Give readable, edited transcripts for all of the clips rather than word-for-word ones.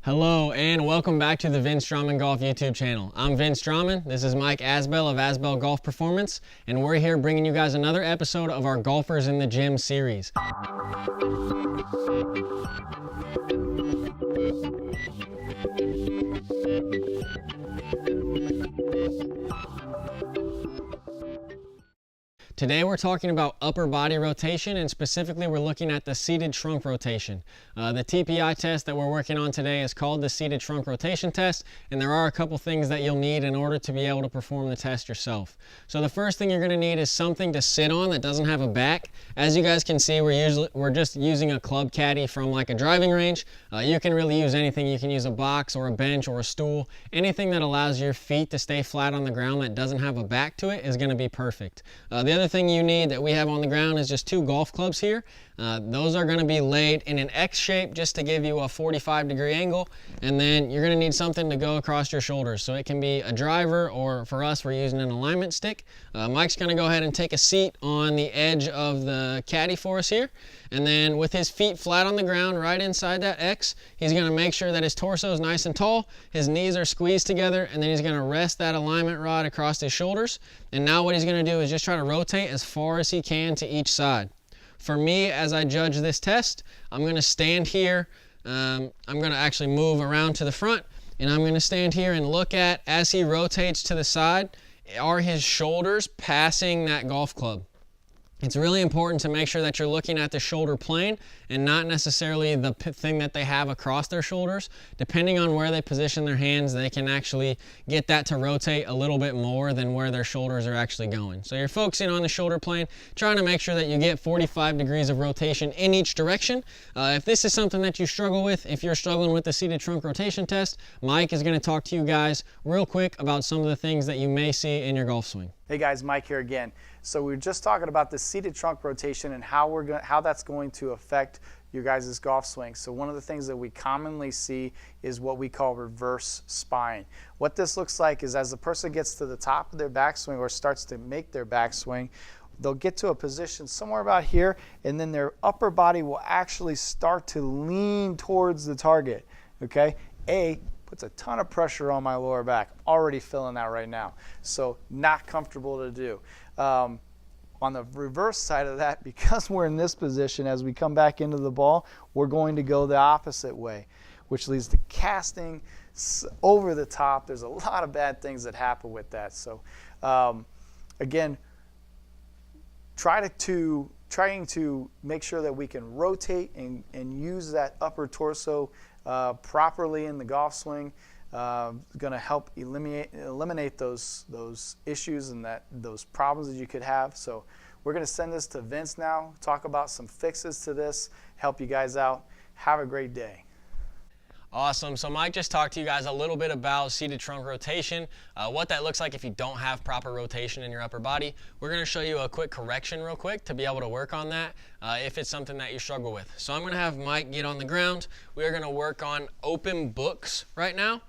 Hello and welcome back to the Vince Drahman Golf YouTube channel. I'm Vince Drahman, this is Mike Asbell of Asbell Golf Performance, and we're here bringing you guys another episode of our Golfers in the Gym series. Today we're talking about upper body rotation, and specifically we're looking at the seated trunk rotation. The TPI test that we're working on today is called the seated trunk rotation test, and there are a couple things that you'll need in order to be able to perform the test yourself. So the first thing you're going to need is something to sit on that doesn't have a back. As you guys can see, we're just using a club caddy from like a driving range. You can really use anything. You can use a box or a bench or a stool. Anything that allows your feet to stay flat on the ground that doesn't have a back to it is going to be perfect. The other thing you need that we have on the ground is just 2 golf clubs here. Those are going to be laid in an X shape just to give you a 45-degree angle, and then you're going to need something to go across your shoulders. So it can be a driver, or for us we're using an alignment stick. Mike's going to go ahead and take a seat on the edge of the caddy for us here, and then with his feet flat on the ground right inside that X, he's going to make sure that his torso is nice and tall, his knees are squeezed together, and then he's going to rest that alignment rod across his shoulders. And now what he's going to do is just try to rotate as far as he can to each side. For me, as I judge this test, I'm going to stand here. I'm going to actually move around to the front, and I'm going to stand here and look at, as he rotates to the side, are his shoulders passing that golf club? It's really important to make sure that you're looking at the shoulder plane and not necessarily the thing that they have across their shoulders. Depending on where they position their hands, they can actually get that to rotate a little bit more than where their shoulders are actually going. So you're focusing on the shoulder plane, trying to make sure that you get 45 degrees of rotation in each direction. If this is something that you struggle with, if you're struggling with the seated trunk rotation test, Mike is going to talk to you guys real quick about some of the things that you may see in your golf swing. Hey guys, Mike here again. So we were just talking about the seated trunk rotation and how that's going to affect your guys' golf swing. So one of the things that we commonly see is what we call reverse spine. What this looks like is as the person gets to the top of their backswing or starts to make their backswing, they'll get to a position somewhere about here, and then their upper body will actually start to lean towards the target. Okay? Puts a ton of pressure on my lower back. I'm already feeling that right now. So not comfortable to do. On the reverse side of that, because we're in this position, as we come back into the ball, we're going to go the opposite way, which leads to casting over the top. There's a lot of bad things that happen with that. So again, trying to make sure that we can rotate and use that upper torso properly in the golf swing. Going to help eliminate those issues and those problems that you could have. So we're going to send this to Vince now, talk about some fixes to this, help you guys out. Have a great day. Awesome. So Mike just talked to you guys a little bit about seated trunk rotation, what that looks like if you don't have proper rotation in your upper body. We're going to show you a quick correction real quick to be able to work on that if it's something that you struggle with. So I'm going to have Mike get on the ground. We are going to work on open books right now,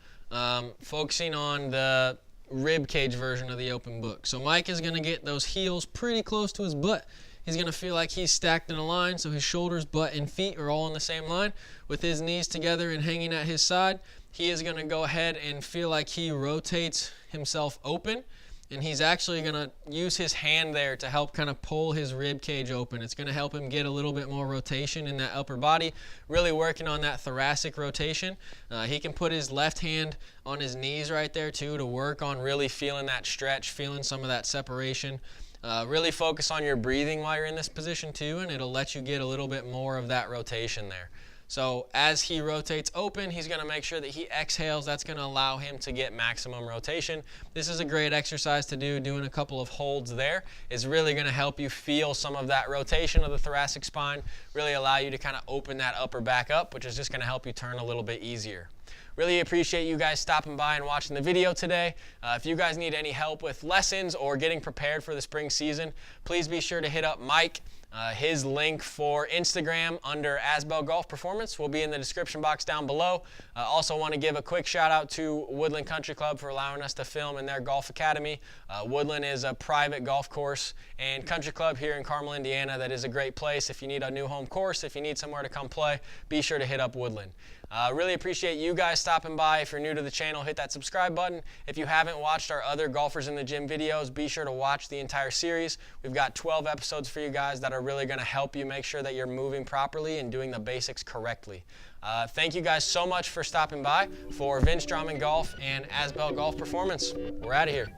focusing on the rib cage version of the open book. So Mike is going to get those heels pretty close to his butt. He's going to feel like he's stacked in a line, so his shoulders, butt, and feet are all on the same line. With his knees together and hanging at his side, he is going to go ahead and feel like he rotates himself open, and he's actually going to use his hand there to help kind of pull his rib cage open. It's going to help him get a little bit more rotation in that upper body, really working on that thoracic rotation. He can put his left hand on his knees right there too to work on really feeling that stretch, feeling some of that separation. Really focus on your breathing while you're in this position too, and it'll let you get a little bit more of that rotation there. So as he rotates open, he's going to make sure that he exhales. That's going to allow him to get maximum rotation. This is a great exercise to do. Doing a couple of holds there is really going to help you feel some of that rotation of the thoracic spine, really allow you to kind of open that upper back up, which is just going to help you turn a little bit easier. Really appreciate you guys stopping by and watching the video today. If you guys need any help with lessons or getting prepared for the spring season, please be sure to hit up Mike. His link for Instagram under Asbell Golf Performance will be in the description box down below. Also want to give a quick shout out to Woodland Country Club for allowing us to film in their golf academy. Woodland is a private golf course and country club here in Carmel, Indiana that is a great place. If you need a new home course, if you need somewhere to come play, be sure to hit up Woodland. Really appreciate you guys stopping by. If you're new to the channel, hit that subscribe button. If you haven't watched our other Golfers in the Gym videos, be sure to watch the entire series. We've got 12 episodes for you guys that are really going to help you make sure that you're moving properly and doing the basics correctly. Thank you guys so much for stopping by. For Vince Drahman Golf and Asbell Golf Performance, we're out of here.